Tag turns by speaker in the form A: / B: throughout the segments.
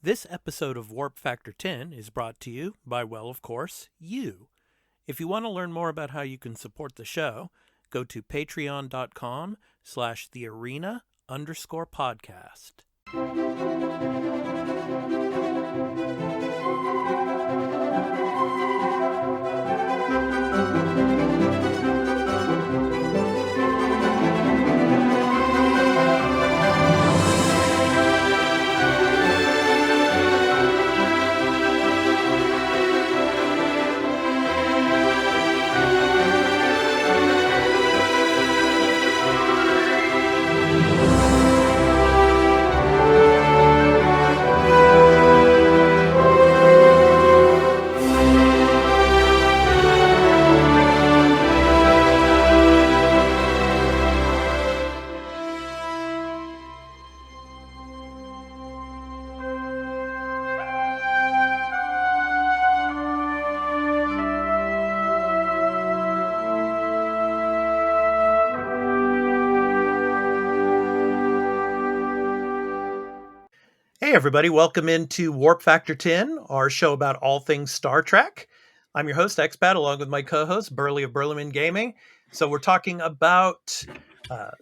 A: This episode of Warp Factor 10 is brought to you by, well, of course, you. If you want to learn more about how you can support the show, go to patreon.com/thearena_podcast. Hey, everybody. Welcome into Warp Factor 10, our show about all things Star Trek. I'm your host, Expat, along with my co-host, Burly of Burlyman Gaming. So we're talking about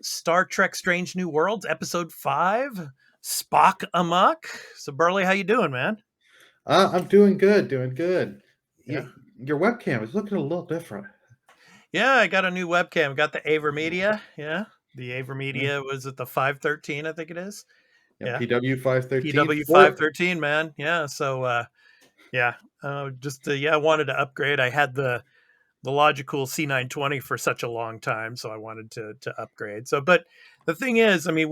A: Star Trek Strange New Worlds, Episode 5, Spock Amok. So, Burly, how you doing, man?
B: I'm doing good, doing good.
A: Yeah.
B: Your webcam is looking a little different.
A: Yeah, I got a new webcam. Got the AverMedia. Yeah. The
B: Yeah,
A: AverMedia was at the 513, I think it is.
B: yeah,
A: Yeah.
B: PW 513
A: PW
B: for
A: 513, man. Yeah. So, yeah, I wanted to upgrade. I had the logical C920 for such a long time, so I wanted to upgrade. So, but the thing is, I mean,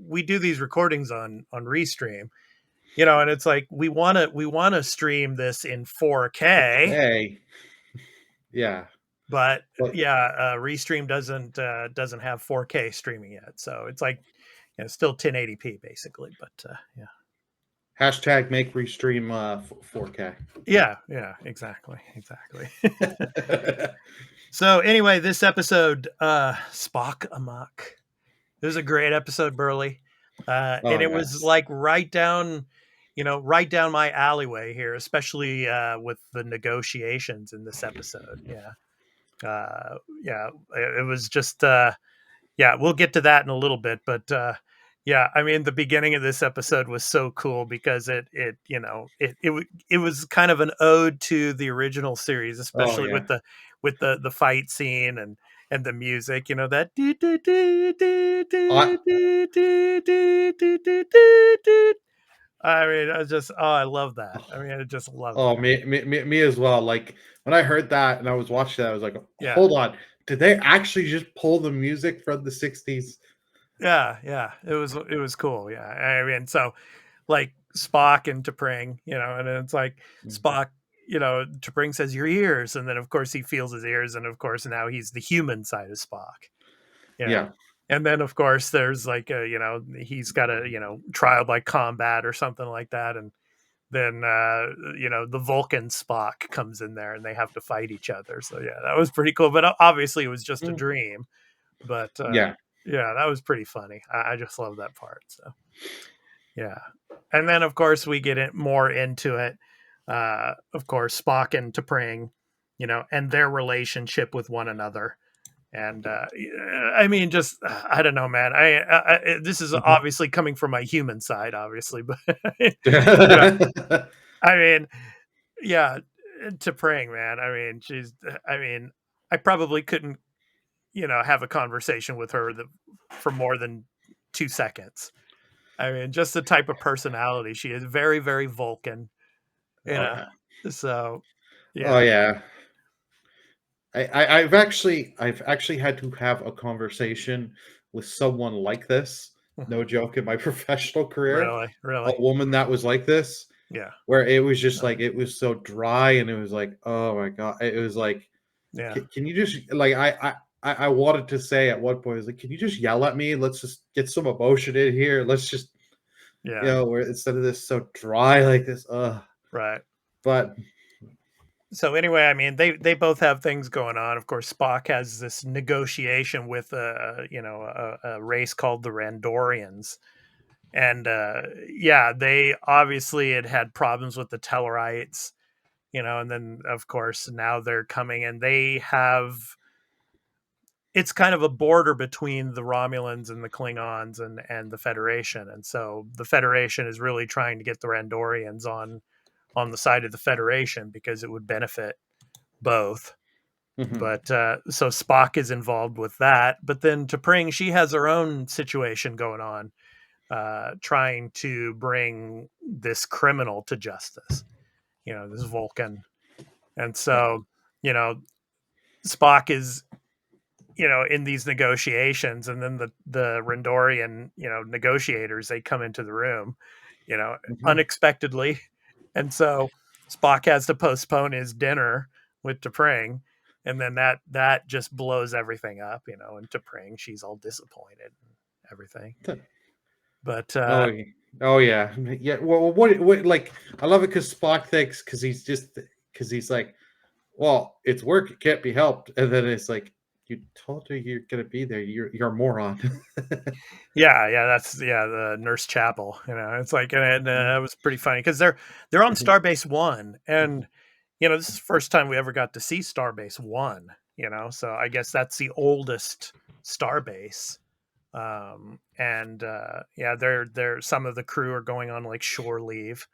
A: we do these recordings on Restream, and it's like we want to stream this in 4K,
B: okay. Yeah,
A: but
B: but
A: yeah, Restream doesn't have 4K streaming yet, so it's like still 1080p basically. But yeah.
B: hashtag make restream 4K.
A: Yeah, exactly. So anyway, this episode, Spock Amok. It was a great episode, Burley. And
B: Oh
A: it was
B: yes.
A: like right down my alleyway here, especially with the negotiations in this episode. Yeah, it was just, yeah, we'll get to that in a little bit, but yeah, I mean, the beginning of this episode was so cool because it was kind of an ode to the original series,
B: Oh
A: especially
B: yeah.
A: with the fight scene and the music, that
B: I
A: I mean, I love that. I mean, I just love
B: oh
A: that.
B: me as well. Like when I heard that and I was watching that, I was like,
A: Yeah.
B: hold on, did they actually just pull the music from the 60s?
A: Yeah. It was cool. Yeah. I mean, so like Spock and T'Pring, and then it's like Spock, T'Pring says your ears, and then of course he feels his ears, and of course now he's the human side of Spock, you know.
B: Yeah.
A: And then of course there's like he's got a trial by combat or something like that, and then the Vulcan Spock comes in there and they have to fight each other. So yeah, that was pretty cool. But obviously it was just a
B: Mm.
A: dream. But
B: Yeah.
A: yeah, that was pretty funny. I just love that part. So yeah. And then, of course, we get more into it. Of course, Spock and T'Pring, and their relationship with one another. And I mean, just I don't know, man. This is
B: Mhm.
A: obviously coming from my human side, obviously, but you know, I mean, yeah, T'Pring, man. I mean, I mean, I probably couldn't, have a conversation with her for more than 2 seconds. I mean, just the type of personality she is, very, very Vulcan, you
B: Oh
A: know.
B: yeah.
A: So,
B: Oh
A: yeah.
B: yeah. I've actually had to have a conversation with someone like this.
A: Mhm.
B: No joke, in my professional career,
A: Really,
B: a
A: really.
B: woman that was like this,
A: Yeah.
B: where it was just
A: Uh,
B: like it was so dry, and it was like, oh my god, it was like,
A: yeah.
B: can you just like I wanted to say at one point, I was like, can you just yell at me? Let's just get some emotion in here. Let's just
A: Yeah.
B: where instead of this so dry like this,
A: Right.
B: but
A: So anyway, I mean, they both have things going on. Of course, Spock has this negotiation with a race called the Randorians, and yeah, they obviously had problems with the Tellarites, and then of course now they're coming and they have it's kind of a border between the Romulans and the Klingons and the Federation, and so the Federation is really trying to get the Randorians on the side of the Federation because it would benefit both.
B: Mhm.
A: But so Spock is involved with that. But then T'Pring, she has her own situation going on, trying to bring this criminal to justice. This Vulcan, and
B: Yeah.
A: so you know Spock is in these negotiations, and then the Rendorian negotiators, they come into the room,
B: Mhm.
A: unexpectedly, and so Spock has to postpone his dinner with T'Pring, and then that just blows everything up, and T'Pring, she's all disappointed and everything. But
B: Oh, oh yeah, yeah. Well, what? Like, I love it because Spock thinks because he's like, well, it's work. It can't be helped. And then it's like, you told her you're gonna be there. You're a moron.
A: yeah, that's the Nurse Chapel. It's like, and it was pretty funny because they're on Starbase One, and this is the first time we ever got to see Starbase One. So I guess that's the oldest starbase. And yeah, they're some of the crew are going on like shore leave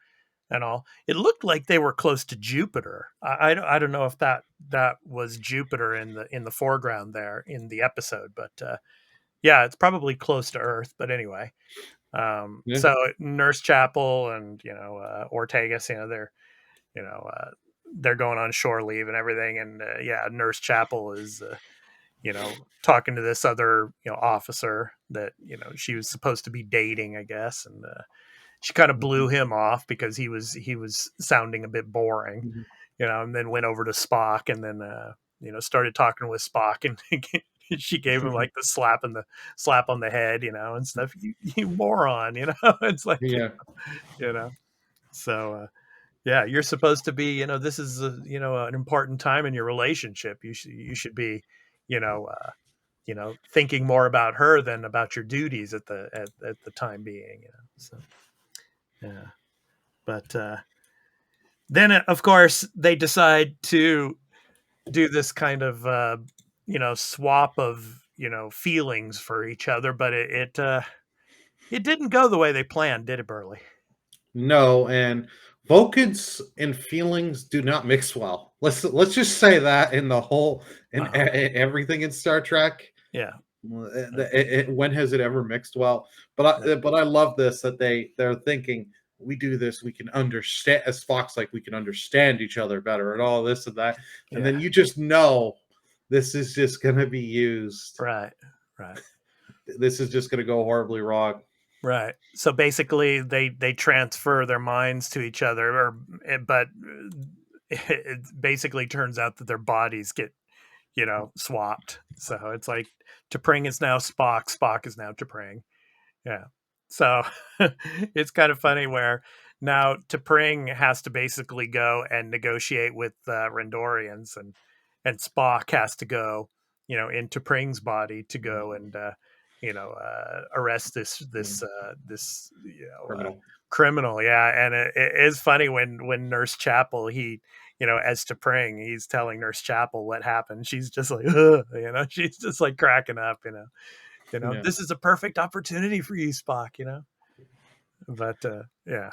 A: and all. It looked like they were close to Jupiter. I don't know if that was Jupiter in the foreground there in the episode, but yeah, it's probably close to Earth. But anyway,
B: Yeah.
A: so Nurse Chapel and Ortegas, you know uh, they're going on shore leave and everything, and yeah, Nurse Chapel is talking to this other officer that she was supposed to be dating, I guess, and she kind of blew
B: Mhm.
A: him off because he was sounding a bit boring,
B: Mhm.
A: and then went over to Spock, and then started talking with Spock, and she gave him like the slap on the head, and stuff. You moron, it's like,
B: Yeah.
A: you know. So yeah, you're supposed to be, this is an important time in your relationship. You should be, you know, uh, thinking more about her than about your duties at the time being, So yeah, but then of course they decide to do this kind of swap of feelings for each other, but it didn't go the way they planned, did it, Burley?
B: No, and Vulcans and feelings do not mix well. Let's just say that in the whole in
A: Uh-huh.
B: everything in Star Trek.
A: Yeah.
B: Well,
A: Yeah.
B: when has it ever mixed well? But I love this that they're thinking we do this, we can understand as Fox, like we can understand each other better and all this and that, and
A: Yeah.
B: then you just know this is just going to be used.
A: Right. Right.
B: This is just going to go horribly wrong.
A: Right. So basically, they transfer their minds to each other, but it basically turns out that their bodies get swapped. So it's like T'Pring is now Spock, Spock is now T'Pring. Yeah. So it's kind of funny where now T'Pring has to basically go and negotiate with Rendorians, and Spock has to go, in T'Pring's body to go and arrest this
B: Criminal.
A: criminal. Yeah, and it is funny when Nurse Chapel, he as T'Pring, he's telling Nurse Chapel what happened. She's just like, ugh, she's just like cracking up.
B: Yeah.
A: This is a perfect opportunity for you, Spock. But yeah,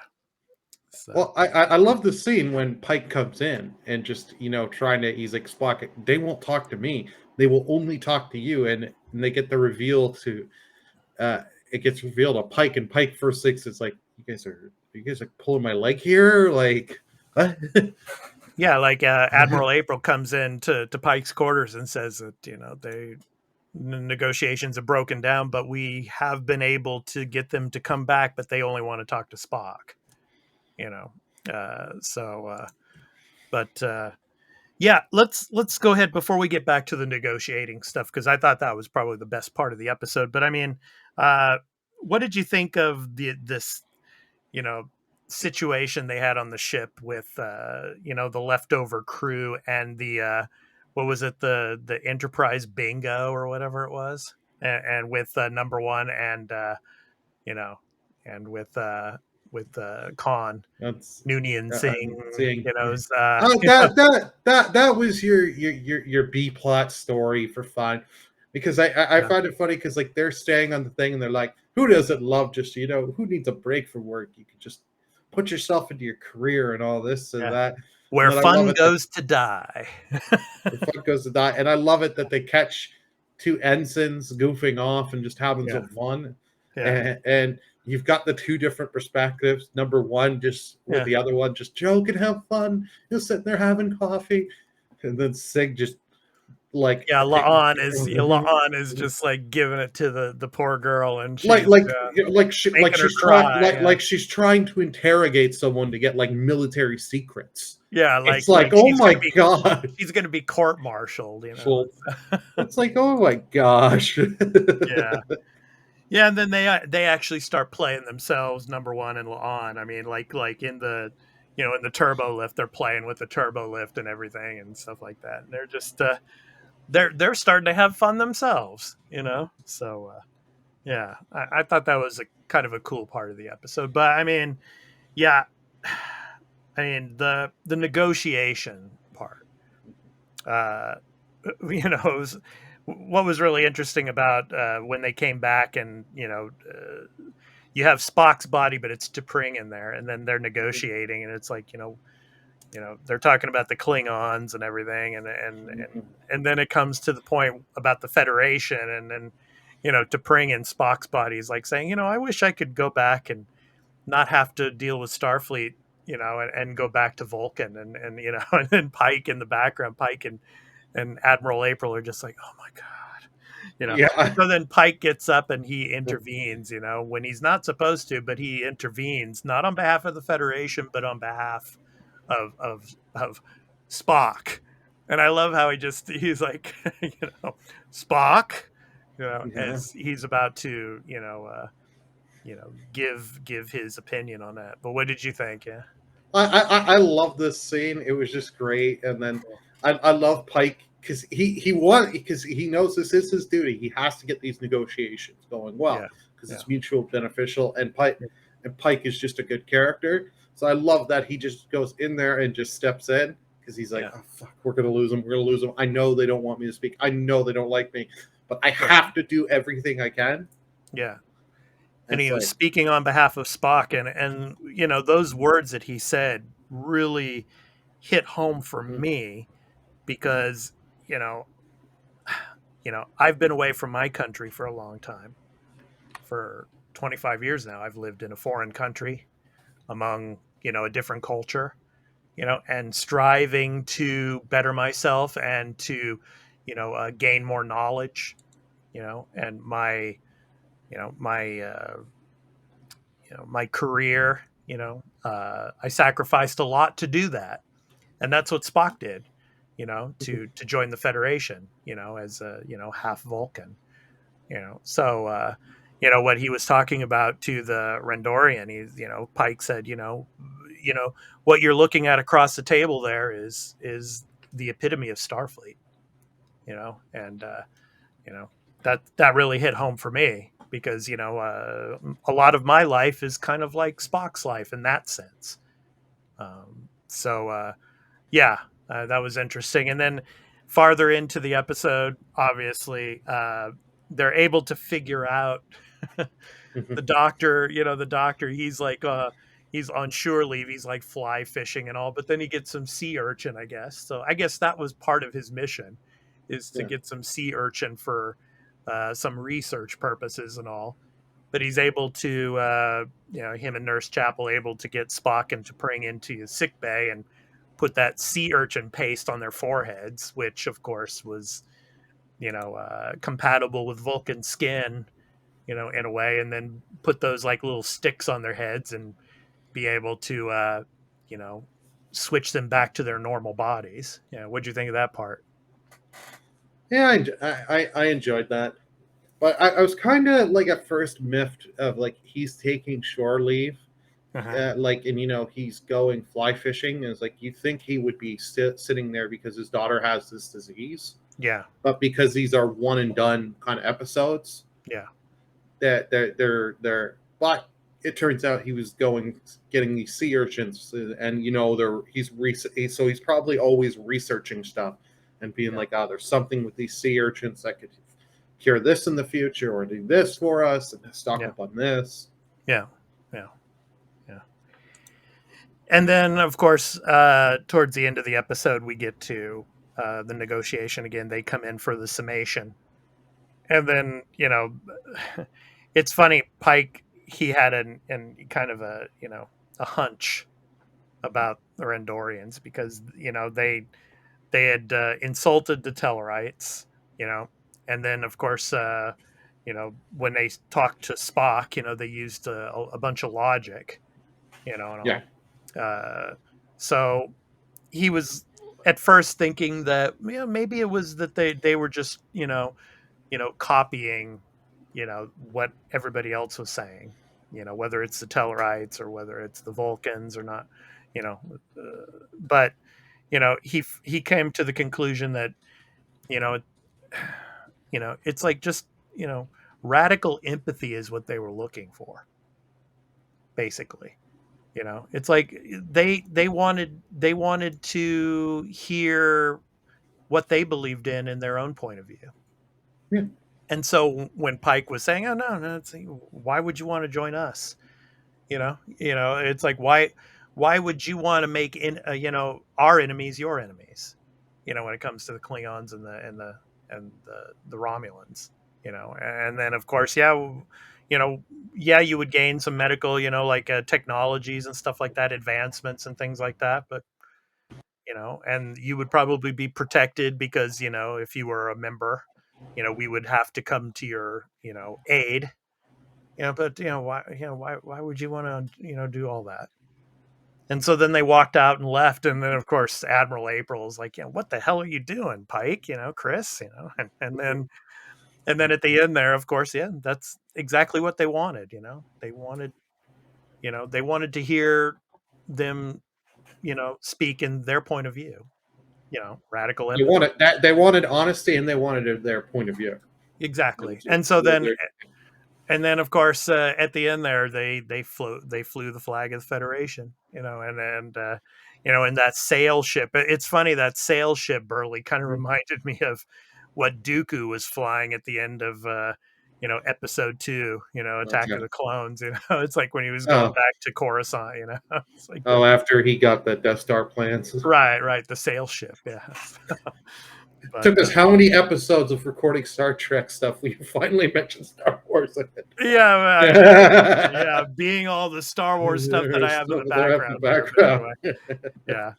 A: so
B: Well, I love the scene when Pike comes in and just trying to. He's like Spock. They won't talk to me. They will only talk to you, and they get the reveal to. It gets revealed to Pike, and Pike first thinks it's like you guys are pulling my leg here, like what?
A: yeah, like Admiral April comes in to Pike's quarters and says that they negotiations have broken down, but we have been able to get them to come back, but they only want to talk to Spock. You know, so but yeah, let's go ahead before we get back to the negotiating stuff, because I thought that was probably the best part of the episode. But I mean, uh, what did you think of this you know situation they had on the ship with the leftover crew and the what was it, the Enterprise bingo or whatever it was, and with number one and you know and with Khan
B: That's
A: Noonien Singh,
B: seeing.
A: you know, is,
B: Oh, that was your B plot story for fun, because I
A: yeah,
B: find it funny because like they're staying on the thing and they're like, who doesn't love just who needs a break from work? You can just put yourself into your career and all this and
A: yeah.
B: that. And
A: Where
B: then I love
A: fun
B: it that
A: goes to die.
B: the fuck goes to die, and I love it that they catch two ensigns goofing off and just having
A: Yeah,
B: some fun,
A: yeah,
B: and you've got the two different perspectives. Number one, just with
A: yeah.
B: the other one, just joke and have fun. You're sitting there having coffee, and then Sig just like
A: Yeah, La'an is just like giving it to the poor girl, and
B: like
A: she's
B: like like
A: making her
B: she's trying
A: cry. Yeah,
B: like she's trying to interrogate someone to get like military secrets.
A: yeah,
B: It's
A: like
B: like, oh my god.
A: she's gonna be court-martialed, you know.
B: So it's like, oh my gosh.
A: Yeah, yeah, and then they actually start playing themselves, number one and La'an. I mean, like in the in the turbo lift, they're playing with the turbo lift and everything and stuff like that. And they're just they're starting to have fun themselves, you know. So yeah, I thought that was a kind of a cool part of the episode. But I mean, yeah, I mean the negotiation part. Uh, what was really interesting about when they came back, and you have Spock's body, but it's T'Pring in there, and then they're negotiating, and it's like they're talking about the Klingons and everything, and then it comes to the point about the Federation, and then T'Pring in Spock's body is like saying, I wish I could go back and not have to deal with Starfleet, and go back to Vulcan, and and then Pike in the background, Pike and Admiral April are just like, oh my god, you know.
B: Yeah.
A: So then Pike gets up and he intervenes, when he's not supposed to, but he intervenes not on behalf of the Federation, but on behalf of Spock. And I love how he's like, Spock,
B: Yeah.
A: as he's about to, give his opinion on that. But what did you think? Yeah.
B: I love this scene. It was just great. And then I love Pike because because he knows this is his duty. He has to get these negotiations going
A: Yeah.
B: well because
A: Yeah.
B: it's mutual beneficial. And Pike is just a good character. So I love that he just goes in there and just steps in because he's like,
A: Yeah.
B: oh fuck, we're gonna lose him. We're gonna lose him. I know they don't want me to speak. I know they don't like me, but I
A: Right.
B: have to do everything I can.
A: Yeah. And
B: And it's
A: he was
B: like,
A: speaking on behalf of Spock, and those words that he said really hit home for
B: mhm,
A: me because I've been away from my country for a long time. For 25 years now, I've lived in a foreign country among a different culture, and striving to better myself and to gain more knowledge, and my career, I sacrificed a lot to do that, and that's what Spock did, to join the Federation, as a half Vulcan, So what he was talking about to the Rendorian, Pike said, what you're looking at across the table there is the epitome of Starfleet, and you know that really hit home for me because a lot of my life is kind of like Spock's life in that sense. So yeah, that was interesting. And then farther into the episode, obviously, they're able to figure out
B: mhm,
A: the doctor, he's on shore leave, he's like fly fishing and all, but then he gets some sea urchin, I guess. So I guess that was part of his mission, is to
B: yeah.
A: get some sea urchin for some research purposes and all. But he's able to him and Nurse Chapel able to get Spock and T'Pring into his sick bay and put that sea urchin paste on their foreheads, which of course was compatible with Vulcan skin, in a way, and then put those like little sticks on their heads and be able to, you know, switch them back to their normal bodies. Yeah. What'd you think of that part?
B: Yeah, I enjoyed that. But I was kind of like at first miffed of like he's taking shore leave,
A: Uh-huh.
B: like, and he's going fly fishing, and it's like you think he would be sitting there because his daughter has this disease,
A: Yeah.
B: but because these are one and done kind of episodes,
A: Yeah.
B: that they're but it turns out he was getting these sea urchins, and so he's probably always researching stuff and being
A: Yeah.
B: like, oh, there's something with these sea urchins that could cure this in the future or do this for us and stock
A: Yeah.
B: up on this.
A: Yeah. Yeah. Yeah. And then, of course, towards the end of the episode, we get to the negotiation again. They come in for the summation, and then it's funny. Pike, he had an kind of a hunch about the Rendorians because they had insulted the Tellarites, you know, and then of course when they talked to Spock, they used a bunch of logic, and
B: Yeah.
A: all. So he was at first thinking that maybe it was that they were just copying what everybody else was saying, whether it's the Tellarites or whether it's the Vulcans or not, you know but he came to the conclusion that you know it's like just you know radical empathy is what they were looking for, basically. It's like they wanted to hear what they believed in their own point of view.
B: Yeah.
A: And so when Pike was saying, "Oh no, it's, why would you want to join us?" It's like why would you want to make our enemies your enemies? When it comes to the Klingons and the Romulans. And then of course, you know, yeah, you would gain some medical, like technologies and stuff like that, advancements and things like that, but and you would probably be protected because if you were a member, we would have to come to your aid. But why would you want to do all that? And so then they walked out and left, and then of course Admiral April is like, what the hell are you doing, Pike? Chris, and then at the end there, of course, yeah, that's exactly what they wanted. They wanted to hear them speak in their point of view. Radical empathy.
B: They wanted honesty and they wanted their point of view.
A: Exactly.
B: Which is
A: And so
B: what
A: then and then of course at the end there they flew the flag of the Federation, and that sail ship. It's funny, that sail ship, Burley, kind of reminded me of what Dooku was flying at the end of episode 2, Attack of
B: okay.
A: the Clones. It's like when he was going
B: Oh,
A: back to Coruscant. It's like
B: after he got the Death Star plans.
A: right, the sail ship, yeah. But
B: Took us how many episodes of recording Star Trek stuff we finally mentioned Star Wars in it.
A: yeah, I know. Yeah, being all the Star Wars stuff that I
B: There's
A: have in
B: stuff
A: the
B: there in the
A: background here. But
B: background.
A: anyway, yeah.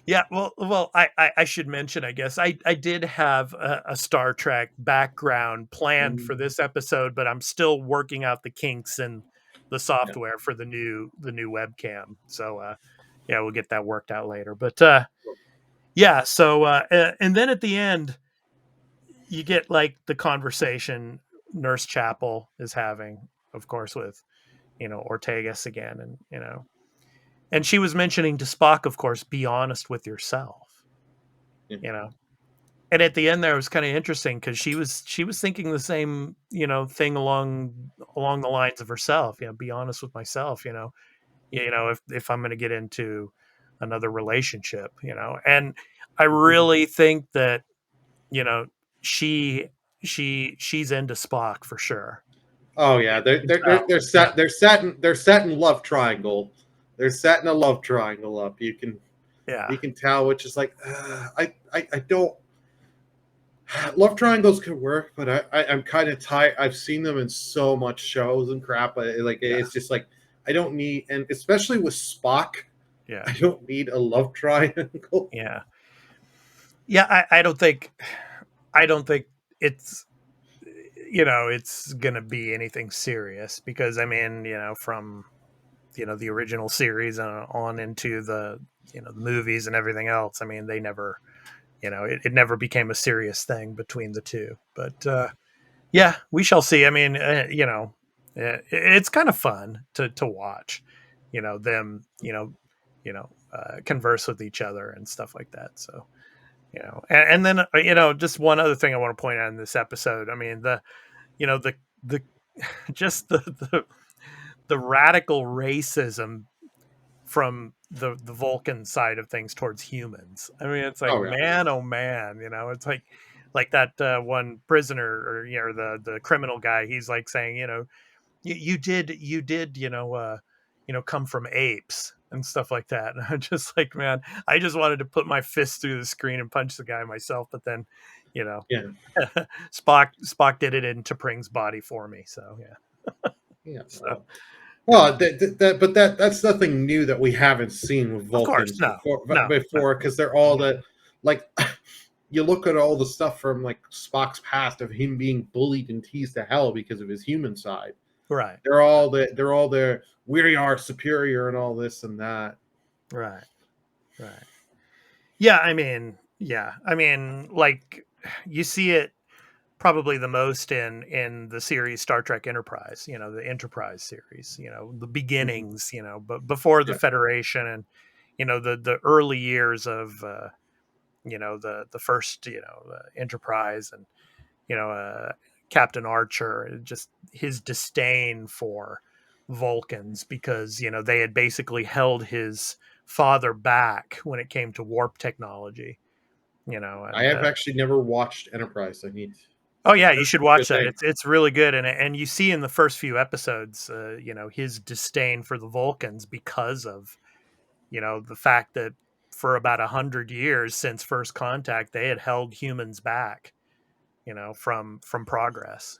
A: Yeah, well, I should mention, I guess I did have a Star Trek background planned for this episode, but I'm still working out the kinks in the
B: Yeah.
A: software for the new webcam. So yeah, we'll get that worked out later. But yeah, so and then at the end you get like the conversation Nurse Chapel is having, of course, with Ortegas again, and and she was mentioning to Spock, of course, be honest with yourself,
B: Yeah.
A: you know. And at the end there, it was kind of interesting because she was thinking the same thing along the lines of herself. Be honest with myself. If I'm going to get into another relationship. And I really think that you know she she's into Spock for sure.
B: Oh yeah,
A: You can tell.
B: they're set in love triangle. They're set in a love triangle up.
A: Yeah.
B: You can tell, which is like I don't. Love triangles could work, but I'm kind of tired. I've seen them in so much shows and crap. Like
A: Yeah.
B: it's just like I don't need, and especially with Spock,
A: Yeah.
B: I don't need a love triangle.
A: Yeah. Yeah. I don't think it's it's gonna be anything serious because I mean from the original series on into the movies and everything else. I mean they never it never became a serious thing between the two. But yeah, we shall see. I mean it's kind of fun to watch them converse with each other and stuff like that. So and then just one other thing I want to point out in this episode. I mean the the just the the radical racism from the Vulcan side of things towards humans. I mean, it's like,
B: Oh yeah.
A: man, oh man, it's like that one prisoner, or the criminal guy. He's like saying, you did, come from apes and stuff like that. And I'm just like, man, I just wanted to put my fist through the screen and punch the guy myself, but then, you know,
B: Yeah.
A: Spock did it in T'Pring's body for me. So yeah,
B: Yeah.
A: so yeah,
B: Well, but that's nothing new that we haven't seen with
A: of course,
B: Vulcans
A: no, no, no,
B: before, because they're all the like. You look at all the stuff from like Spock's past of him being bullied and teased to hell because of his human side.
A: right,
B: They're all we are superior and all this and that.
A: right, right. Yeah, I mean, like you see it probably the most in the series Star Trek Enterprise, the Enterprise series, the
B: Mhm.
A: beginnings, but before the
B: Yeah,
A: Federation, and the early years of the first Enterprise, and you know Captain Archer, just his disdain for Vulcans, because they had basically held his father back when it came to warp technology,
B: I
A: and
B: have actually never watched Enterprise.
A: oh
B: I've
A: yeah, you
B: heard
A: should
B: some good
A: watch that.
B: things.
A: It's really good, and you see in the first few episodes, his disdain for the Vulcans, because of the fact that for about 100 years since first contact, they had held humans back, from progress.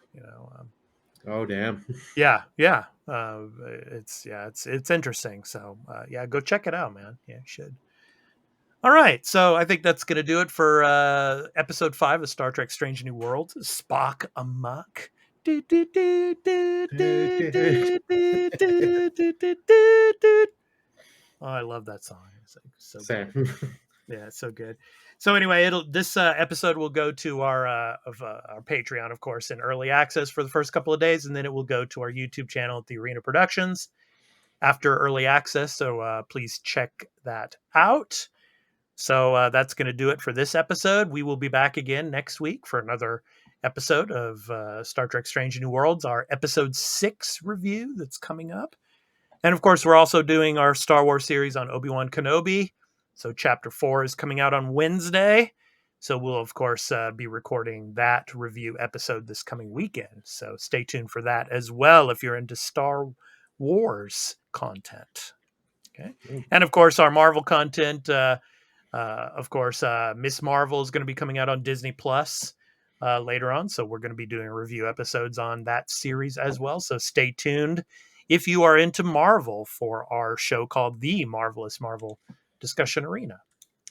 B: Oh damn!
A: Yeah, yeah. It's interesting. So yeah, go check it out, man. Yeah, you should. All right, so I think that's going to do it for episode 5 of Star Trek: Strange New Worlds. Spock Amok. Do, do, do, do, do, do, do, do, do, do, do, do. Oh, I love that song. It's like so good.
B: Sam.
A: Yeah, it's so good. So anyway, this episode will go to our Patreon, of course, in early access for the first couple of days, and then it will go to our YouTube channel at the Arena Productions after early access. So please check that out. So that's going to do it for this episode. We will be back again next week for another episode of Star Trek: Strange New Worlds, our episode 6 review that's coming up. And of course, we're also doing our Star Wars series on Obi-Wan Kenobi. So chapter 4 is coming out on Wednesday. So we'll, of course, be recording that review episode this coming weekend. So stay tuned for that as well if you're into Star Wars content. Okay. And of course, our Marvel content. Of course, Miss Marvel is going to be coming out on Disney Plus later on. So we're going to be doing review episodes on that series as well. So stay tuned if you are into Marvel for our show called The Marvelous Marvel Discussion Arena.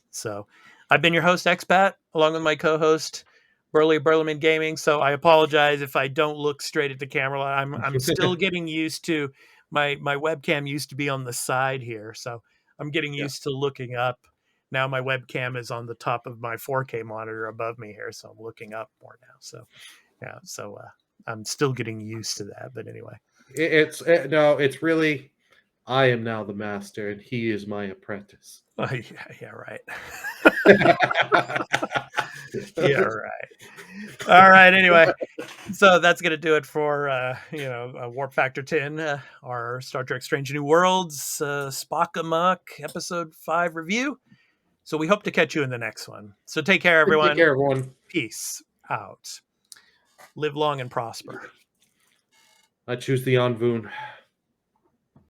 A: So I've been your host, Expat, along with my co-host, Burly Burleman Gaming. So I apologize if I don't look straight at the camera. I'm still getting used to my webcam used to be on the side here. So I'm getting
B: Yeah.
A: used to looking up. Now my webcam is on the top of my 4K monitor above me here. So I'm looking up more now. So yeah, so I'm still getting used to that. But anyway.
B: No, it's really I am now the master and he is my apprentice.
A: Oh, yeah, right. Yeah, right. All right. Anyway, so that's going to do it for Warp Factor 10, our Star Trek: Strange New Worlds Spock Amok episode 5 review. So we hope to catch you in the next one. So take care,
B: Take
A: everyone.
B: care, everyone.
A: Peace out. Live long and prosper.
B: I choose the Anvun.